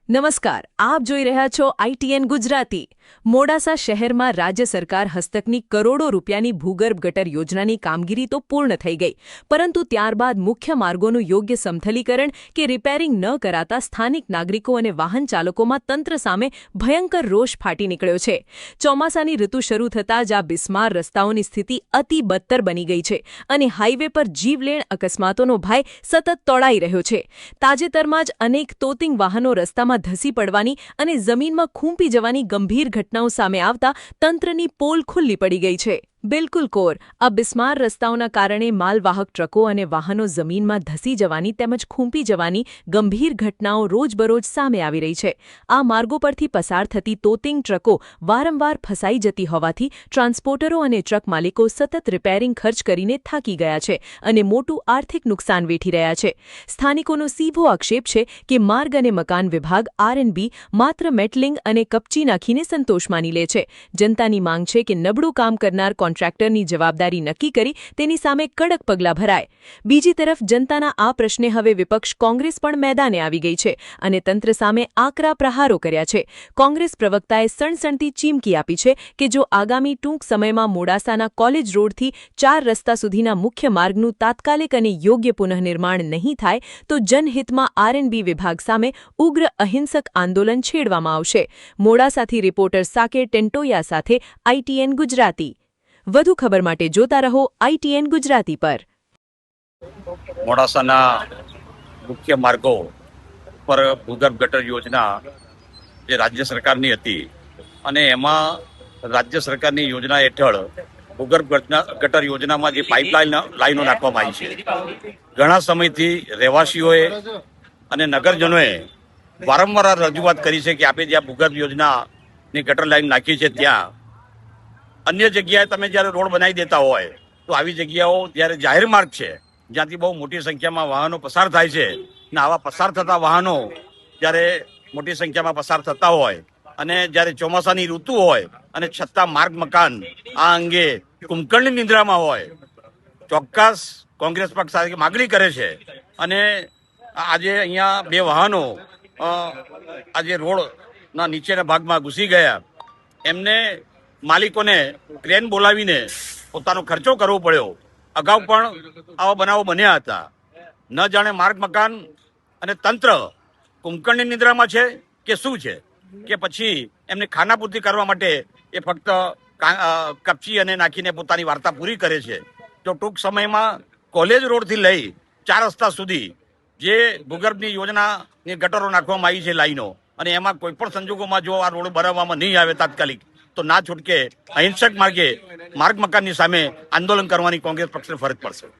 નમસ્કાર, આપ જોઈ રહ્યા છો ITN ગુજરાતી। મોડાસા શહેરમાં રાજ્ય સરકાર હસ્તકની કરોડો રૂપિયાની ભૂગર્ભ ગટર યોજનાની કામગીરી તો પૂર્ણ થઈ ગઈ, પરંતુ ત્યારબાદ મુખ્ય માર્ગોનું યોગ્ય સમથલીકરણ કે રિપેરિંગ ન કરાતા સ્થાનિક નાગરિકો અને વાહન ચાલકોમાં તંત્ર સામે ભયંકર રોષ ફાટી નીકળ્યો છે। ચોમાસાની ઋતુ શરૂ થતાં જ આ બિસ્માર રસ્તાઓની સ્થિતિ અતિ બદતર બની ગઈ છે અને હાઈવે પર જીવલેણ અકસ્માતોનો ભય સતત તોળાઈ રહ્યો છે। તાજેતરમાં જ અનેક તોતિંગ વાહનો રસ્તામાં ધસી પડવાની અને જમીનમાં ખૂંપી જવાની ગંભીર ઘટનાઓ સામે આવતા તંત્રની પોલ ખુલ્લી પડી ગઈ છે। બિલકુલ કોર આ બિસ્માર રસ્તાઓના કારણે માલવાહક ટ્રકો અને વાહનો જમીનમાં ધસી જવાની તેમજ ખૂંપી જવાની ગંભીર ઘટનાઓ રોજબરોજ સામે આવી રહી છે। આ માર્ગો પરથી પસાર થતી તોતિંગ ટ્રકો વારંવાર ફસાઈ જતી હોવાથી ટ્રાન્સપોર્ટરો અને ટ્રક માલિકો સતત રિપેરિંગ ખર્ચ કરીને થાકી ગયા છે અને મોટું આર્થિક નુકસાન વેઠી રહ્યા છે। સ્થાનિકોનો સીધો આક્ષેપ છે કે માર્ગ અને મકાન વિભાગ R&B માત્ર મેટલિંગ અને કપચી નાખીને સંતોષ માની લે છે। જનતાની માંગ છે કે નબળું કામ કરનાર કોન્ટ્રાક્ટરની જવાબદારી નક્કી કરી તેની સામે કડક પગલાં ભરાય। બીજી તરફ જનતાના આ પ્રશ્ને હવે વિપક્ષ કોંગ્રેસ પણ મેદાને આવી ગઈ છે અને તંત્ર સામે આકરા પ્રહારો કર્યા છે। કોંગ્રેસ પ્રવક્તાએ સણસણતી ચીમકી આપી છે કે જો આગામી ટૂંક સમયમાં મોડાસાના કોલેજ રોડથી 4 રસ્તા સુધીના મુખ્ય માર્ગનું તાત્કાલિક અને યોગ્ય પુનઃનિર્માણ નહીં થાય તો જનહિતમાં R&B વિભાગ સામે ઉગ્ર અહિંસક આંદોલન છેડવામાં આવશે। મોડાસાથી રિપોર્ટર સાકેર ટેન્ટોયા સાથે ITN ગુજરાતી। વધુ ખબર માટે જોતા રહો ITN ગુજરાતી પર। મોડાસાના મુખ્ય માર્ગો પર ભૂગર્ભ ગટર યોજના જે રાજ્ય સરકારની હતી અને એમાં રાજ્ય સરકારની યોજના હેઠળ ભૂગર્ભ ગટર યોજનામાં જે પાઇપલાઇન લાઈનો નાખવામાં આવી છે, ઘણા સમયથી રહેવાસીઓએ અને નગરજનોએ વારંવાર રજૂઆત કરી છે કે આપણે જ્યાં ભૂગર્ભ યોજનાની ગટર લાઈન નાખી છે ત્યાં અન્ય જગ્યાએ તમે જ્યારે રોડ બનાવી દેતા હોય તો આવી જગ્યાઓ જ્યારે જાહેર માર્ગ છે જ્યાંથી બહુ મોટી સંખ્યામાં વાહનો પસાર થાય છે ને આવા પસાર થતા વાહનો જ્યારે મોટી સંખ્યામાં પસાર થતા હોય અને જ્યારે ચોમાસાની ઋતુ હોય અને છતાં માર્ગ મકાન આ અંગે કુંભકર્ણની નિંદ્રામાં હોય, ચોક્કસ કોંગ્રેસ પક્ષ સાથે માગણી કરે છે અને આજે અહીંયા 2 વાહનો આજે રોડના નીચેના ભાગમાં ઘૂસી ગયા, એમને માલિકોને ક્રેન બોલાવીને પોતાનો ખર્ચો કરવો પડ્યો। અગાઉ પણ આવા બનાવો બન્યા હતા। ન જાણે માર્ગ મકાન અને તંત્ર કુંભકર્ણની નિંદ્રામાં છે કે શું છે, કે પછી એમને ખાનાપૂર્તિ કરવા માટે એ ફક્ત કપચી અને નાખીને પોતાની વાર્તા પૂરી કરે છે। જો ટૂંક સમયમાં કોલેજ રોડથી લઈ 4 રસ્તા સુધી જે ભૂગર્ભની યોજનાની ગટરો નાખવામાં આવી છે લાઈનો, અને એમાં કોઈ પણ સંજોગોમાં જો આ રોડ બનાવવામાં નહીં આવે તાત્કાલિક તો ના છૂટકે અહિંસક માર્ગે માર્ગ મકાનની સામે આંદોલન કરવાની કોંગ્રેસ પક્ષને ફરજ પડશે।